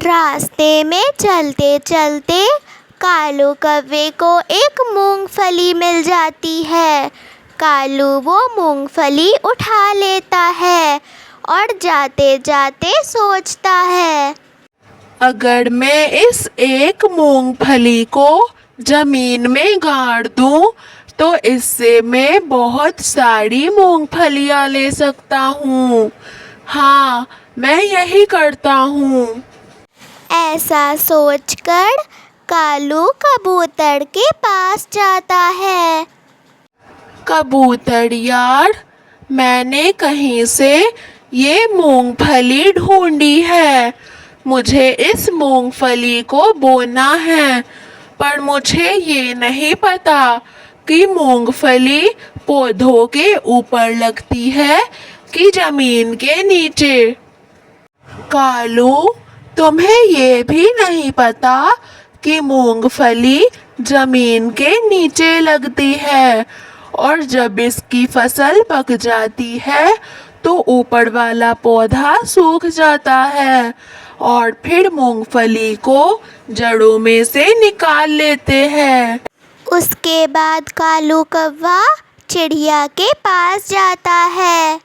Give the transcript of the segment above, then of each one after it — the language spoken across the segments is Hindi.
रास्ते में चलते चलते कालू कौवे को एक मूंगफली मिल जाती है। कालू वो मूंगफली उठा लेता है और जाते जाते सोचता है, अगर मैं इस एक मूंगफली को जमीन में गाड़ दूं तो इससे मैं बहुत सारी मूंगफलियां ले सकता हूँ। हाँ, मैं यही करता हूँ। ऐसा सोचकर कालू कबूतर के पास जाता है। कबूतर यार, मैंने कहीं से ये मूंगफली ढूंढी है। मुझे इस मूंगफली को बोना है, पर मुझे ये नहीं पता कि मूंगफली पौधों के ऊपर लगती है कि जमीन के नीचे। कालू, तुम्हें ये भी नहीं पता कि मूंगफली जमीन के नीचे लगती है और जब इसकी फसल पक जाती है तो ऊपर वाला पौधा सूख जाता है और फिर मूंगफली को जड़ों में से निकाल लेते हैं। उसके बाद कालू कौवा चिड़िया के पास जाता है।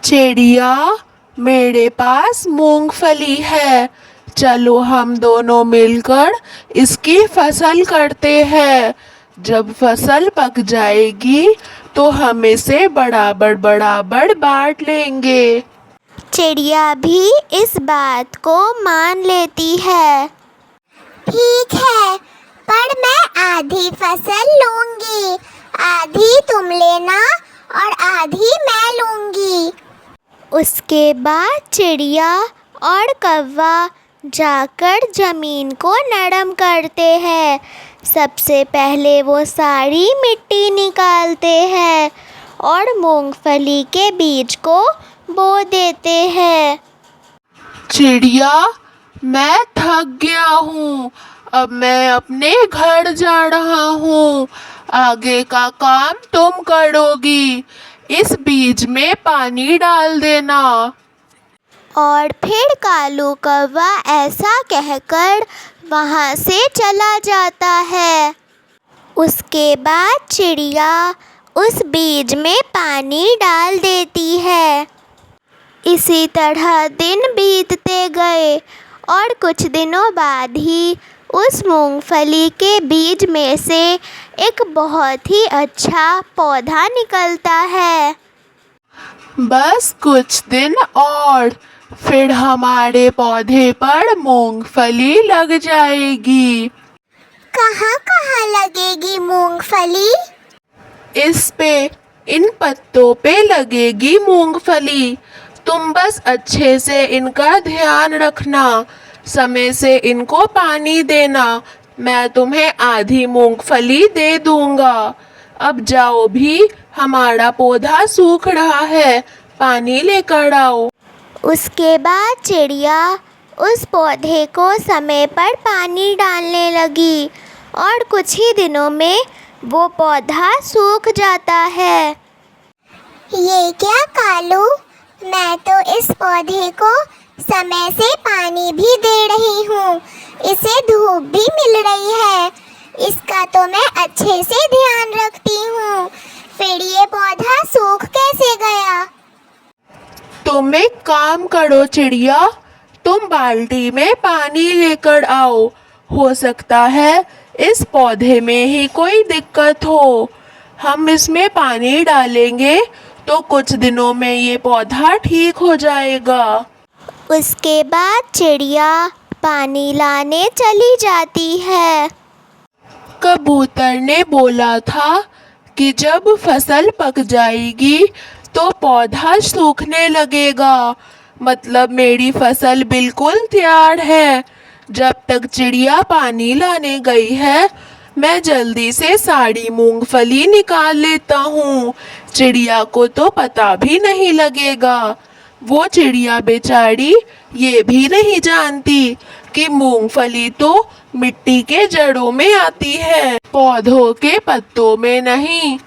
चिड़िया, मेरे पास मूंगफली है, चलो हम दोनों मिलकर इसकी फसल करते हैं। जब फसल पक जाएगी तो हम इसे बराबर बराबर बांट लेंगे। चिड़िया भी इस बात को मान लेती है। ठीक है, पर मैं आधी फसल लूंगी, आधी तुम लेना और आधी मैं लूंगी। उसके बाद चिड़िया और कौवा जाकर जमीन को नरम करते हैं। सबसे पहले वो सारी मिट्टी निकालते हैं और मूंगफली के बीज को बो देते हैं। चिड़िया, मैं थक गया हूँ, अब मैं अपने घर जा रहा हूँ। आगे का काम तुम करोगी, इस बीज में पानी डाल देना। और फिर कालू कौवा ऐसा कहकर वहाँ से चला जाता है। उसके बाद चिड़िया उस बीज में पानी डाल देती है। इसी तरह दिन बीतते गए और कुछ दिनों बाद ही उस मूंगफली के बीज में से एक बहुत ही अच्छा पौधा निकलता है। बस कुछ दिन और फिर हमारे पौधे पर मूंगफली लग जाएगी। कहाँ कहाँ लगेगी मूंगफली? इस पे, इन पत्तों पे लगेगी मूंगफली। तुम बस अच्छे से इनका ध्यान रखना, समय से इनको पानी देना। मैं तुम्हें आधी मूंगफली दे दूंगा। अब जाओ भी, हमारा पौधा सूख रहा है, पानी लेकर आओ। उसके बाद चिड़िया उस पौधे को समय पर पानी डालने लगी और कुछ ही दिनों में वो पौधा सूख जाता है। ये क्या कालू, मैं तो इस पौधे को समय से पानी भी दे रही हूँ, इसे धूप भी मिल रही है, इसका तो मैं अच्छे से ध्यान रखती हूँ, फिर ये पौधा सूख कैसे गया? तुम एक काम करो चिड़िया, तुम बाल्टी में पानी लेकर आओ। हो सकता है इस पौधे में ही कोई दिक्कत हो। हम इसमें पानी डालेंगे तो कुछ दिनों में ये पौधा ठीक हो जाएगा। उसके बाद चिड़िया पानी लाने चली जाती है। कबूतर ने बोला था कि जब फसल पक जाएगी तो पौधा सूखने लगेगा, मतलब मेरी फसल बिल्कुल तैयार है। जब तक चिड़िया पानी लाने गई है, मैं जल्दी से सारी मूंगफली निकाल लेता हूँ। चिड़िया को तो पता भी नहीं लगेगा। वो चिड़िया बेचारी ये भी नहीं जानती कि मूंगफली तो मिट्टी के जड़ों में आती है, पौधों के पत्तों में नहीं।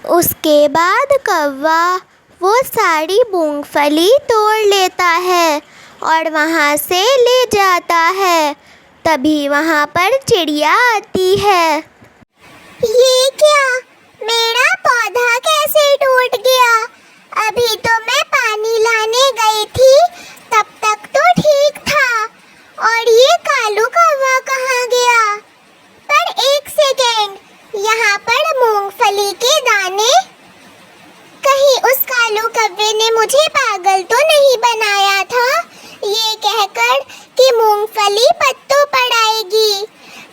उसके बाद कौवा वो सारी मूंगफली तोड़ लेता है और वहाँ से ले जाता है। तभी वहाँ पर चिड़िया आती है। ये क्या? मेरा पौधा कैसे टूट गया? अभी तो मैं पानी लाने गई थी, तब तक तो ठीक था। और ये कालू कौवा कहाँ गया? पर एक सेकेंड, यहाँ पर मूंगफली के दाने। कहीं उस कालू कौवे ने मुझे पागल तो नहीं बनाया था, ये कहकर कि मूंगफली पत्तों पर आएगी।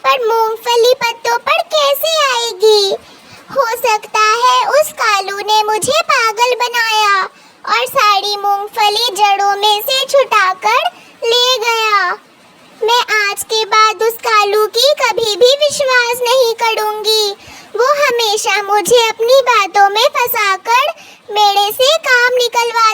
पर मूंगफली पत्तों पर कैसे आएगी? हो सकता है उस कालू ने मुझे पागल बनाया और सारी मूंगफली जड़ों में से छुटाकर ले गया। मैं आज के बाद उस कालू की कभी भी विश्वास नहीं करूंगी। वो हमेशा मुझे अपनी बातों में फंसाकर मेरे से काम निकलवा